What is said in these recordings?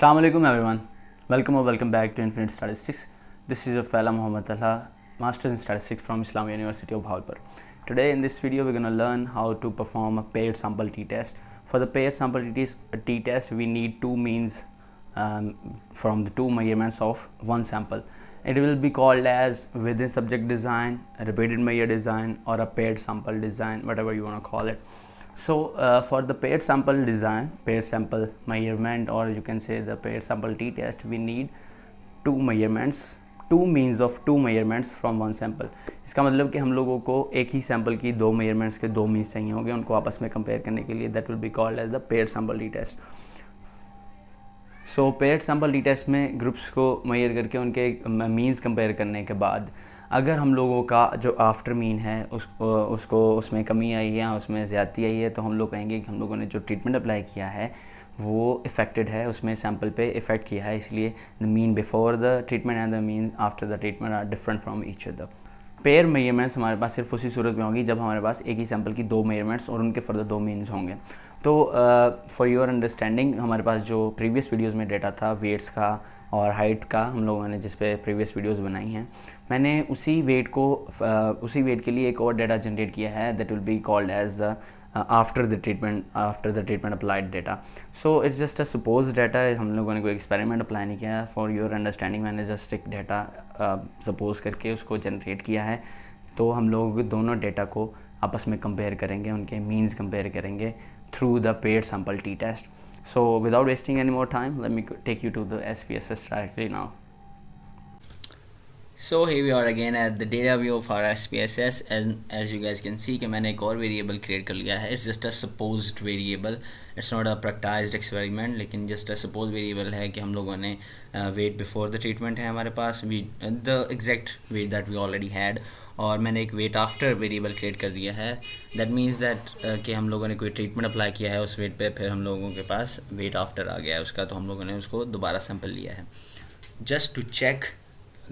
Assalamu alaikum everyone. Welcome back to Infinite Statistics. This is your fellow Muhammad Talha, Master in Statistics from Islamia University of Bhawalpur. Today in this video we're going to learn how to perform a paired sample t-test. For the paired sample t-test we need two means from the two measurements of one sample. It will be called as within subject design, repeated measure design, or a paired sample design, whatever you want to call it. So for the paired sample design, paired sample measurement, or you can say the paired sample t-test, we need two measurements, two means of two measurements from one sample. इसका मतलब कि हम लोगों को एक ही sample की दो measurements के दो मीन्स चाहिए होंगे उनको आपस में कंपेयर करने के लिए. That will be called as the paired sample t test. So paired sample t test में ग्रुप्स को मेजर करके उनके मीन्स कंपेयर करने के बाद अगर हम लोगों का जो आफ्टर मीन है उसको उसमें कमी आई है या उसमें ज़्यादती आई है तो हम लोग कहेंगे कि हम लोगों ने जो ट्रीटमेंट अप्लाई किया है वो इफ़ेक्टेड है, उसमें सैम्पल पे इफ़ेक्ट किया है, इसलिए the mean before the treatment and the mean after the treatment are different from each other. Pair measurements हमारे पास सिर्फ उसी सूरत में होगी जब हमारे पास एक ही सैम्पल की दो मेजरमेंट्स और उनके फर्दर दो मीन्स होंगे. तो फॉर योर अंडरस्टैंडिंग हमारे पास जो प्रीवियस वीडियोज़ में डेटा था वेट्स का और हाइट का, हम लोगों ने जिस पे प्रीवियस वीडियोस बनाई हैं, मैंने उसी वेट के लिए एक और डेटा जनरेट किया है. That will be called as after the treatment applied data. So it's just a suppose data. हम लोगों ने कोई एक्सपेरिमेंट अप्लाई नहीं किया है. फॉर योर अंडरस्टैंडिंग मैंने जस्ट एक डेटा सपोज करके उसको जनरेट किया है. तो हम लोग दोनों डेटा को आपस में कंपेयर करेंगे, उनके मीन्स कंपेयर करेंगे through the paired sample t test. So without wasting any more time, let me take you to the SPSS directly now. So here we are again at the data view of our SPSS. As you guys can see कि मैंने एक और variable create कर लिया है. It's just a supposed variable. It's not a practiced experiment, लेकिन just a supposed variable है कि हम लोगों ने weight before the treatment है हमारे पास, the exact weight that we already had, और मैंने एक वेट आफ्टर वेरिएबल क्रिएट कर दिया है. दैट मीन्स दैट कि हम लोगों ने कोई ट्रीटमेंट अप्लाई किया है उस वेट पे, फिर हम लोगों के पास वेट आफ्टर आ गया है उसका, तो हम लोगों ने उसको दोबारा सैम्पल लिया है just to check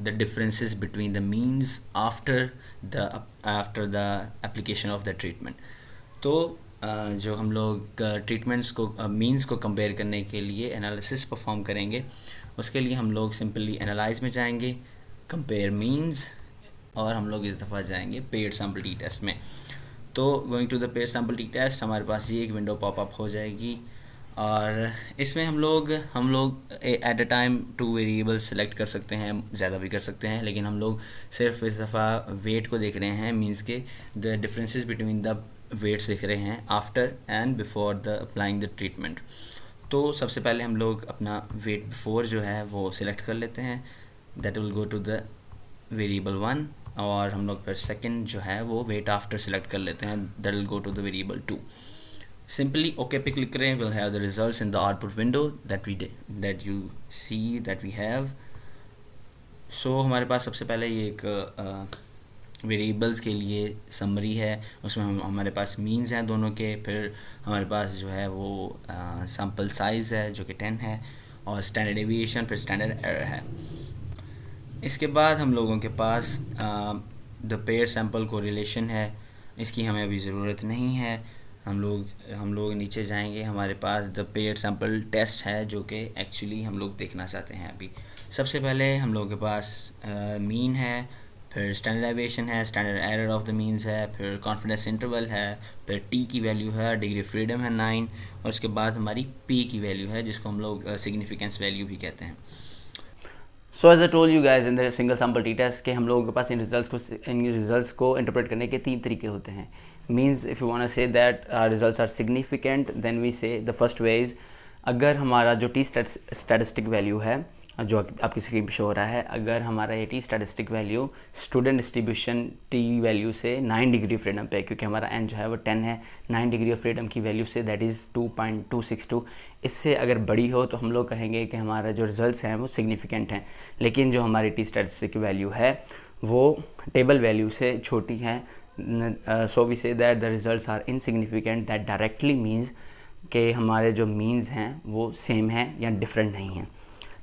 the differences between the means after the application of the treatment. तो जो हम लोग ट्रीटमेंट्स को मीन्स को कंपेयर करने के लिए एनालिसिस परफॉर्म करेंगे, उसके लिए हम लोग सिंपली एनालाइज में जाएंगे, कंपेयर मीन्स, और हम लोग इस दफ़ा जाएंगे पेयर्ड सैम्पल टी टेस्ट में. तो going to the paired sample t test हमारे पास ये एक विंडो पॉपअप हो जाएगी और इसमें हम लोग at a time two variables select कर सकते हैं, ज़्यादा भी कर सकते हैं, लेकिन हम लोग सिर्फ इस दफ़ा वेट को देख रहे हैं. मीन्स के the differences between the weights देख रहे हैं after and before the applying the treatment. तो सबसे पहले हम लोग अपना वेट बिफोर जो है वो सिलेक्ट कर लेते हैं. That will go to the variable 1, और हम लोग फिर सेकंड जो है वो वेट आफ्टर सेलेक्ट कर लेते हैं. That will go to the variable 2. Simply okay पे क्लिक करें. Will have the results in the output window that you see that we have. So हमारे पास सबसे पहले ये एक वेरिएबल्स के लिए समरी है, उसमें हमारे पास मीन्स हैं दोनों के. फिर हमारे पास जो है वो सैम्पल साइज़ है जो कि 10 है, और स्टैंडर्ड डेविएशन, फिर स्टैंडर्ड एरर है. इसके बाद हम लोगों के पास द पेयर सैम्पल कोरिलेशन है, इसकी हमें अभी ज़रूरत नहीं है. हम लोग नीचे जाएंगे, हमारे पास द पेयर सैम्पल टेस्ट है जो कि एक्चुअली हम लोग देखना चाहते हैं. अभी सबसे पहले हम लोगों के पास मीन है, फिर स्टैंडर्ड डेविएशन है, standard error of the means है, फिर कॉन्फिडेंस इंटरवल है, फिर टी की वैल्यू है, डिग्री फ्रीडम है 9, और उसके बाद हमारी पी की वैल्यू है जिसको हम लोग सिग्निफिकेंस वैल्यू भी कहते हैं. So as I told you guys in the single sample t test के हम लोगों के पास इन रिजल्ट्स को इंटरप्रेट करने के तीन तरीके होते हैं. Means if you want to say that results are significant, then we say the first way is, अगर हमारा जो टी स्टैटिस्टिक वैल्यू है जो आपकी स्क्रीन पे शो हो रहा है, अगर हमारा ये T statistic value student distribution T value से 9 डिग्री फ्रीडम पे, क्योंकि हमारा एन जो है वो 10 है, 9 डिग्री ऑफ फ्रीडम की वैल्यू से, दैट इज़ 2.262, इससे अगर बड़ी हो तो हम लोग कहेंगे कि हमारा जो रिजल्ट्स हैं वो सिग्निफिकेंट हैं. लेकिन जो हमारी टी स्टैटिस्टिक वैल्यू है वो टेबल वैल्यू से छोटी है, so we say that the results are insignificant. That directly means कि हमारे जो मीन्स हैं वो सेम हैं या डिफरेंट नहीं हैं.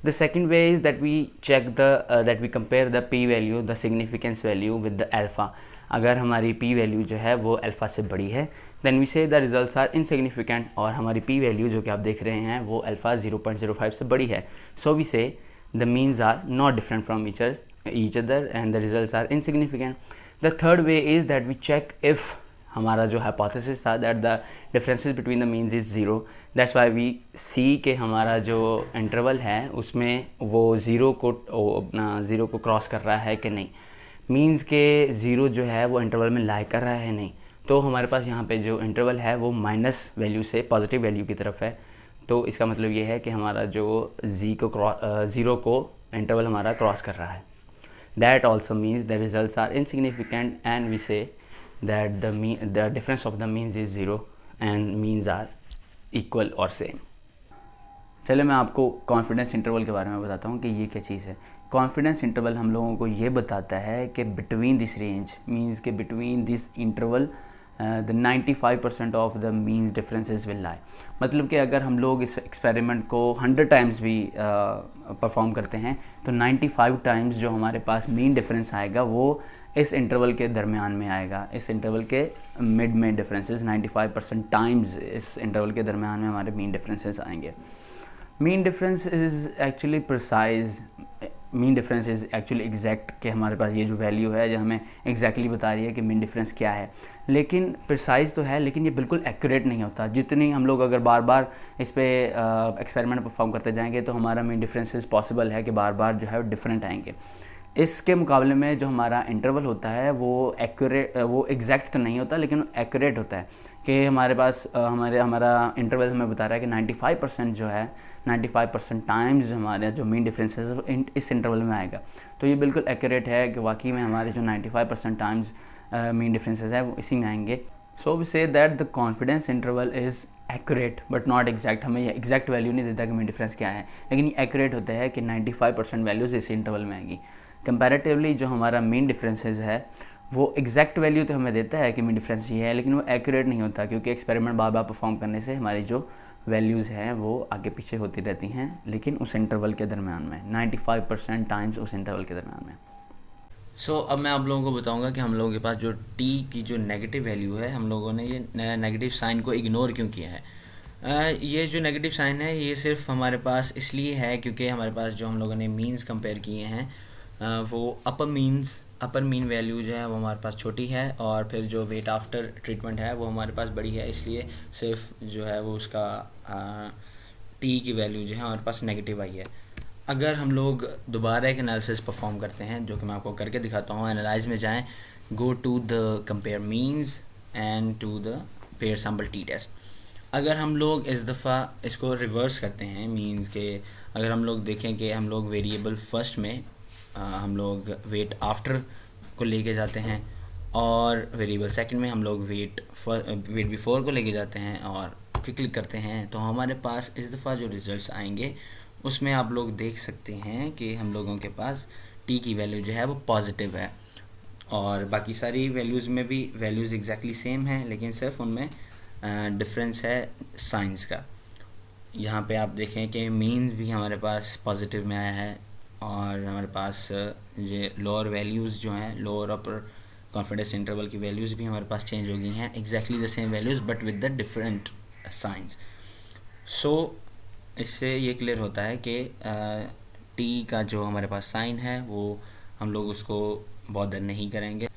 The second way is that we check that we compare the p value, the significance value with the alpha. अगर हमारी पी वैल्यू जो है वो अल्फ़ा से बड़ी है then we say the results are insignificant, और हमारी पी वैल्यू जो कि आप देख रहे हैं वो अल्फ़ा 0.05 से बड़ी है, so we say the means are not different from each other and the results are insignificant. The third way is that we check if हमारा जो हाइपोथेसिस था that the differences between the means is zero, that's why we see के हमारा जो interval है उसमें वो zero को क्रॉस कर रहा है कि नहीं, मीन्स के ज़ीरो जो है वो इंटरवल में लाई कर रहा है नहीं। तो हमारे पास यहाँ पे जो इंटरवल है वो माइनस वैल्यू से पॉजिटिव वैल्यू की तरफ है, तो इसका मतलब ये है कि हमारा जो ज़ीरो को इंटरवल हमारा क्रॉस कर रहा है। That also means the results are insignificant and we say that the difference of the means is zero and means are equal or same। चलिए मैं आपको कॉन्फिडेंस इंटरवल के बारे में बताता हूँ कि ये क्या चीज़ है। कॉन्फिडेंस इंटरवल हम लोगों को ये बताता है कि बिटवीन दिस रेंज मीन्स के between this interval the 95% of the means differences will lie. मतलब कि अगर हम लोग इस एक्सपेरिमेंट को 100 टाइम्स भी परफॉर्म करते हैं तो 95 टाइम्स जो हमारे पास मीन डिफरेंस आएगा वो इस इंटरवल के दरमियान में आएगा। इस इंटरवल के मिड में डिफरेंसेस 95% टाइम्स इस इंटरवल के दरमियान में हमारे मीन डिफरेंसेस आएंगे। Mean difference is actually precise, mean difference is actually exact कि हमारे पास ये जो वैल्यू है जो हमें एग्जैक्टली बता रही है कि मीन डिफरेंस क्या है, लेकिन प्रिसाइज तो है लेकिन ये बिल्कुल एक्यूरेट नहीं होता। जितनी हम लोग अगर बार बार इस पर एक्सपेरिमेंट परफॉर्म करते जाएंगे तो हमारा मीन डिफरेंसेस पॉसिबल है कि बार बार जो है डिफरेंट आएंगे। इसके मुकाबले में जो हमारा इंटरवल होता है वो एक्यूरेट, वो एग्जैक्ट तो नहीं होता लेकिन एक्यूरेट होता है कि हमारे पास हमारा इंटरवल हमें बता रहा है कि 95% जो है 95% टाइम्स हमारे जो मीन डिफरेंसेस इस इंटरवल में आएगा। तो ये बिल्कुल एक्यूरेट है कि वाकई में हमारे जो 95% टाइम्स मीन डिफरेंसेस है वो इसी में आएंगे। So we say that the confidence interval is accurate but not exact. हमें ये एग्जैक्ट वैल्यू नहीं देता कि मीन डिफरेंस क्या है, लेकिन ये एक्यूरेट होता है कि 95% वैल्यूज़ इस इंटरवल में आएगी। कंपैरेटिवली जो हमारा मीन डिफरेंसेस है वो एग्जैक्ट वैल्यू तो हमें देता है कि मीन डिफरेंस ये है, लेकिन वो एक्यूरेट नहीं होता क्योंकि एक्सपेरिमेंट बार बार परफॉर्म करने से हमारी जो वैल्यूज़ हैं वो आगे पीछे होती रहती हैं, लेकिन उस इंटरवल के दरमियान में 95% टाइम्स उस इंटरवल के दरमियान में। सो अब मैं आप लोगों को बताऊंगा कि हम लोगों के पास जो टी की जो नेगेटिव वैल्यू है हम लोगों ने ये नेगेटिव साइन को इग्नोर क्यों किया है। ये जो नेगेटिव साइन है ये सिर्फ हमारे पास इसलिए है क्योंकि हमारे पास जो हम लोगों ने मीन्स कंपेयर किए हैं वो अपर मीन वैल्यू जो है वो हमारे पास छोटी है और फिर जो वेट आफ्टर ट्रीटमेंट है वो हमारे पास बड़ी है, इसलिए सिर्फ जो है वो उसका टी की वैल्यू जो है हमारे पास नेगेटिव आई है। अगर हम लोग दोबारा एक एनालिसिस परफॉर्म करते हैं जो कि मैं आपको करके दिखाता हूँ, एनालाइज में जाएं, go to the compare means and to the pair sample t test. अगर हम लोग इस दफ़ा इसको रिवर्स करते हैं मीन्स के अगर हम लोग देखें कि हम लोग वेरिएबल फर्स्ट में हम लोग वेट आफ्टर को लेके जाते हैं और वेरिएबल सेकंड में हम लोग वेट बिफोर को लेके जाते हैं और क्लिक करते हैं, तो हमारे पास इस दफ़ा जो रिज़ल्ट्स आएंगे उसमें आप लोग देख सकते हैं कि हम लोगों के पास टी की वैल्यू जो है वो पॉजिटिव है और बाकी सारी वैल्यूज़ में भी वैल्यूज़ एग्जैक्टली सेम हैं, लेकिन सिर्फ उनमें डिफरेंस है साइंस का। यहाँ पे आप देखें कि मीन भी हमारे पास पॉजिटिव में आया है और हमारे पास ये लोअर वैल्यूज़ जो हैं लोअर अपर कॉन्फिडेंस इंटरवल की वैल्यूज़ भी हमारे पास चेंज हो गई हैं, exactly the same values but with the different signs. So इससे ये क्लियर होता है कि टी का जो हमारे पास साइन है वो हम लोग उसको बॉदर नहीं करेंगे,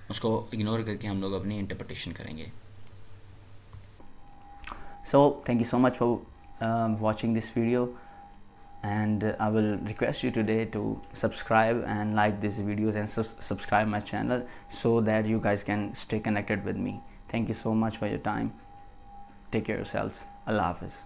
उसको इग्नोर करके हम लोग अपनी इंटरप्रिटेशन करेंगे। So thank you so much for watching this video, and I will request you today to subscribe and like these videos and subscribe my channel so that you guys can stay connected with me. Thank you so much for your time. Take care of yourselves. Allah Hafiz.